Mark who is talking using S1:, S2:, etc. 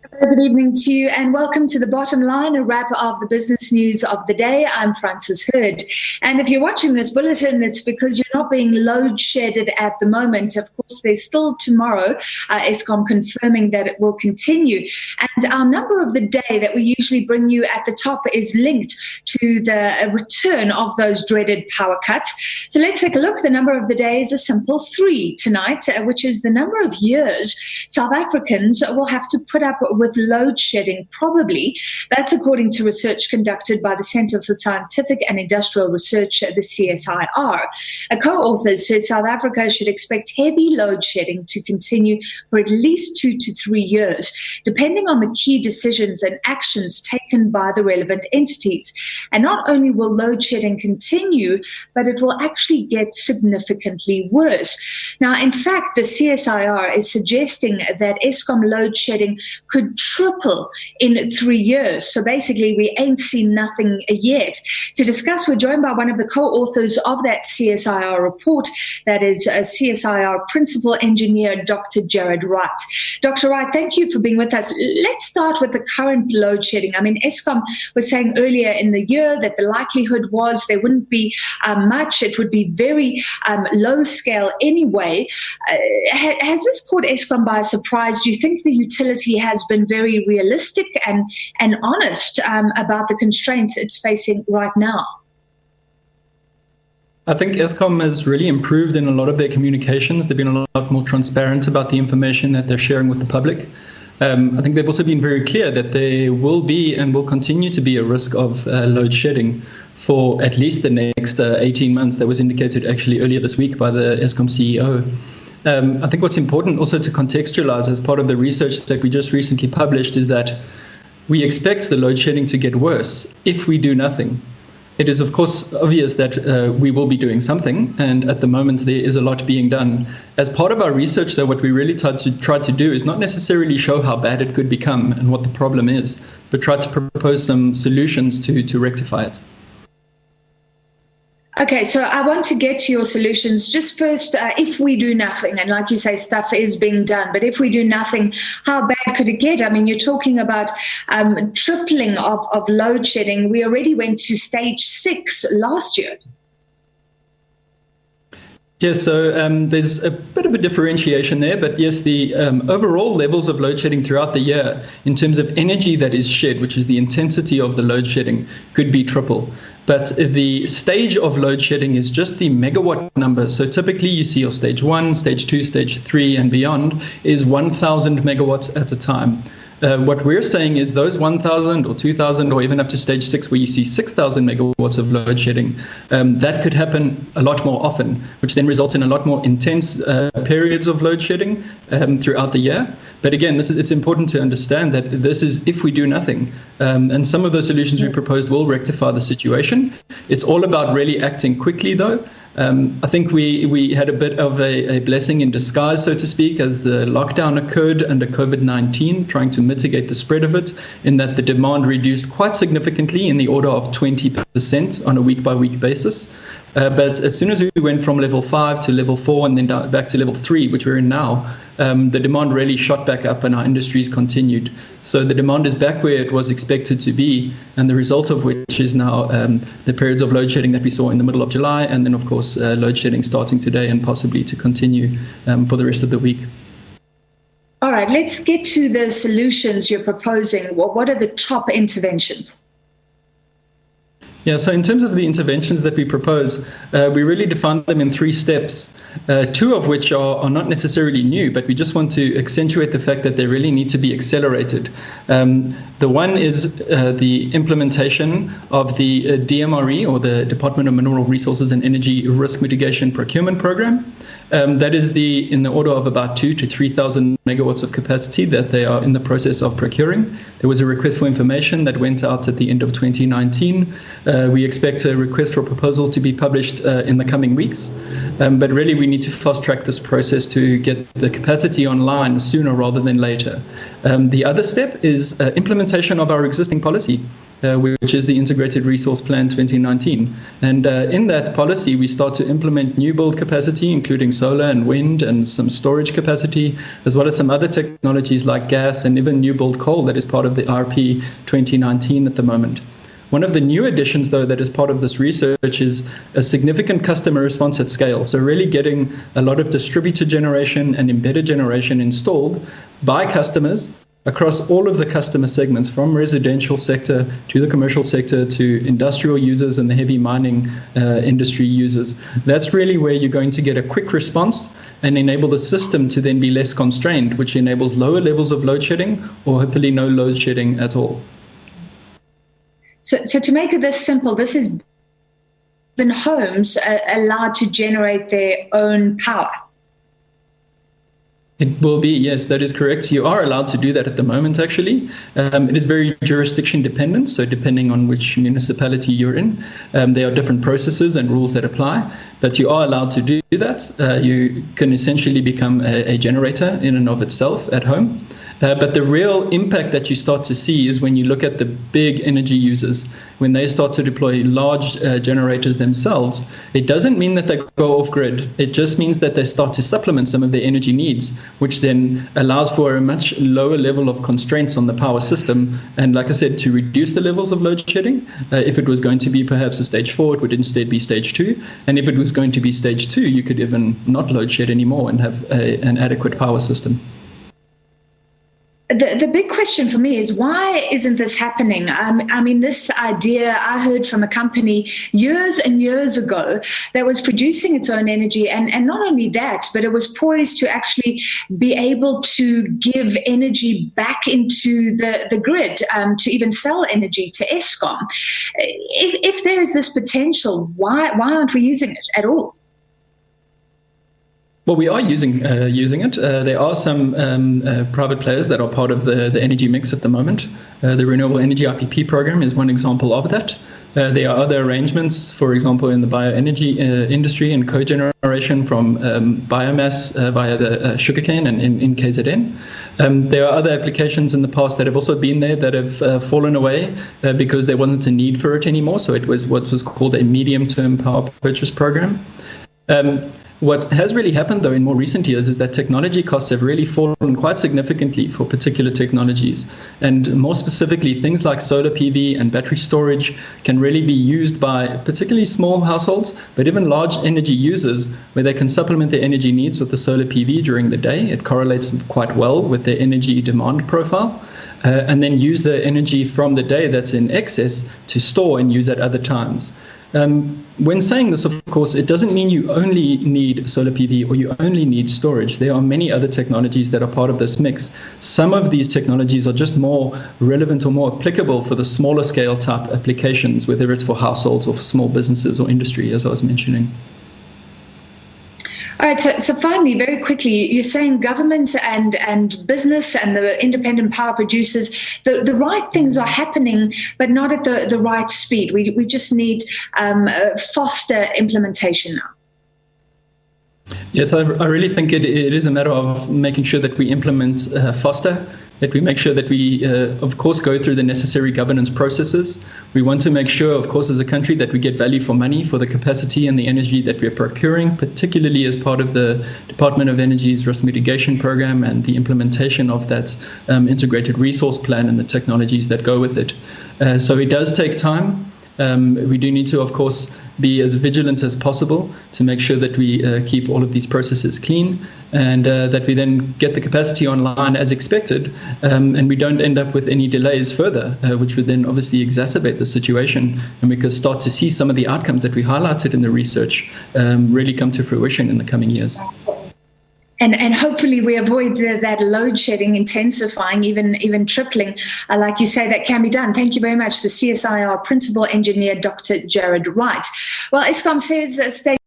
S1: Good evening to you and welcome to The Bottom Line, a wrap of the business news of the day. I'm Frances Hurd. And if you're watching this bulletin, it's because you're not being load shedded at the moment. Of course, there's still tomorrow, Eskom confirming that it will continue. And our number of the day that we usually bring you at the top is linked to the return of those dreaded power cuts. So let's take a look. The number of the day is a simple 3 tonight, which is the number of years South Africans will have to put up with load shedding, probably. That's according to research conducted by the Centre for Scientific and Industrial Research, the CSIR. A co-author says South Africa should expect heavy load shedding to continue for at least 2 to 3 years, depending on the key decisions and actions taken by the relevant entities. And not only will load shedding continue, but it will actually get significantly worse. Now, in fact, the CSIR is suggesting that Eskom load shedding could triple in 3 years. So basically, we ain't seen nothing yet. To discuss, we're joined by one of the co-authors of that CSIR report, that is CSIR Principal Engineer, Dr. Jarrad Wright. Dr. Wright, thank you for being with us. Let's start with the current load shedding. I mean, Eskom was saying earlier in the year that the likelihood was there wouldn't be much. It would be very low scale anyway. Has this caught Eskom by surprise? Do you think the utility has been very realistic and honest about the constraints it's facing right now?
S2: I think Eskom has really improved in a lot of their communications. They've been a lot more transparent about the information that they're sharing with the public. I think they've also been very clear that there will be and will continue to be a risk of load shedding for at least the next 18 months. That was indicated actually earlier this week by the Eskom CEO. I think what's important also to contextualize as part of the research that we just recently published is that we expect the load shedding to get worse if we do nothing. It is, of course, obvious that we will be doing something, and at the moment there is a lot being done. As part of our research, though, what we really try to do is not necessarily show how bad it could become and what the problem is, but try to propose some solutions to rectify it.
S1: Okay, so I want to get to your solutions. Just first, if we do nothing, and like you say, stuff is being done, but if we do nothing, how bad could it get? I mean, you're talking about tripling of load shedding. We already went to stage 6 last year.
S2: Yes, so there's a bit of a differentiation there, but yes, the overall levels of load shedding throughout the year in terms of energy that is shed, which is the intensity of the load shedding, could be triple. But the stage of load shedding is just the megawatt number. So typically you see your stage 1, stage 2, stage 3 and beyond is 1,000 megawatts at a time. What we're saying is those 1,000 or 2,000 or even up to stage 6 where you see 6,000 megawatts of load shedding, that could happen a lot more often, which then results in a lot more intense periods of load shedding throughout the year. But again, it's important to understand that this is if we do nothing. And some of the solutions we proposed will rectify the situation. It's all about really acting quickly, though. I think we had a bit of a blessing in disguise, so to speak, as the lockdown occurred under COVID-19, trying to mitigate the spread of it, in that the demand reduced quite significantly in the order of 20% on a week-by-week basis. But as soon as we went from level 5 to level 4 and then back to level 3, which we're in now, the demand really shot back up and our industries continued. So the demand is back where it was expected to be, and the result of which is now the periods of load shedding that we saw in the middle of July, and then, of course, load shedding starting today and possibly to continue for the rest of the week.
S1: All right, let's get to the solutions you're proposing. What are the top interventions?
S2: Yeah, so in terms of the interventions that we propose, we really define them in 3 steps, 2 of which are not necessarily new, but we just want to accentuate the fact that they really need to be accelerated. The one is the implementation of the DMRE, or the Department of Mineral Resources and Energy Risk Mitigation Procurement Program. That is in the order of about 2,000 to 3,000 megawatts of capacity that they are in the process of procuring. There was a request for information that went out at the end of 2019. We expect a request for proposal to be published in the coming weeks. But really, we need to fast track this process to get the capacity online sooner rather than later. The other step is implementation of our existing policy, which is the Integrated Resource Plan 2019. And in that policy, we start to implement new build capacity, including solar and wind and some storage capacity, as well as some other technologies like gas and even new build coal that is part of the RP 2019 at the moment. One of the new additions, though, that is part of this research is a significant customer response at scale. So really getting a lot of distributed generation and embedded generation installed by customers across all of the customer segments, from residential sector to the commercial sector to industrial users and the heavy mining industry users. That's really where you're going to get a quick response and enable the system to then be less constrained, which enables lower levels of load shedding or hopefully no load shedding at all.
S1: So to make it this simple, this is when homes are allowed to generate their own power.
S2: It will be, yes, that is correct. You are allowed to do that at the moment, actually. It is very jurisdiction dependent, so depending on which municipality you're in, there are different processes and rules that apply, but you are allowed to do that. You can essentially become a generator in and of itself at home. But the real impact that you start to see is when you look at the big energy users, when they start to deploy large generators themselves. It doesn't mean that they go off grid. It just means that they start to supplement some of their energy needs, which then allows for a much lower level of constraints on the power system. And like I said, to reduce the levels of load shedding, if it was going to be perhaps a stage 4, it would instead be stage 2. And if it was going to be stage 2, you could even not load shed anymore and have an adequate power system.
S1: The big question for me is, why isn't this happening? I mean, this idea I heard from a company years and years ago that was producing its own energy. And not only that, but it was poised to actually be able to give energy back into the grid, to even sell energy to Eskom. If there is this potential, why aren't we using it at all?
S2: Well, we are using it. There are some private players that are part of the energy mix at the moment. The Renewable Energy IPP program is one example of that. There are other arrangements, for example, in the bioenergy industry and cogeneration from biomass via the sugarcane and in KZN. There are other applications in the past that have also been there that have fallen away because there wasn't a need for it anymore. So it was what was called a medium-term power purchase program. What has really happened, though, in more recent years is that technology costs have really fallen quite significantly for particular technologies. And more specifically, things like solar PV and battery storage can really be used by particularly small households, but even large energy users, where they can supplement their energy needs with the solar PV during the day. It correlates quite well with their energy demand profile. And then use the energy from the day that's in excess to store and use at other times. When saying this, of course, it doesn't mean you only need solar PV or you only need storage. There are many other technologies that are part of this mix. Some of these technologies are just more relevant or more applicable for the smaller scale type applications, whether it's for households or for small businesses or industry, as I was mentioning.
S1: All right, so finally, very quickly, you're saying government and business and the independent power producers, the right things are happening, but not at the right speed. We just need faster implementation now.
S2: Yes, I really think it is a matter of making sure that we implement faster, that we make sure that we, of course, go through the necessary governance processes. We want to make sure, of course, as a country, that we get value for money for the capacity and the energy that we're procuring, particularly as part of the Department of Energy's risk mitigation program and the implementation of that integrated resource plan and the technologies that go with it. So it does take time. We do need to, of course, be as vigilant as possible to make sure that we keep all of these processes clean and that we then get the capacity online as expected, and we don't end up with any delays further, which would then obviously exacerbate the situation, and we could start to see some of the outcomes that we highlighted in the research really come to fruition in the coming years.
S1: And hopefully we avoid that load shedding intensifying, even tripling. Like you say, that can be done. Thank you very much. The CSIR Principal Engineer, Dr. Jarrad Wright. Well, Eskom says stay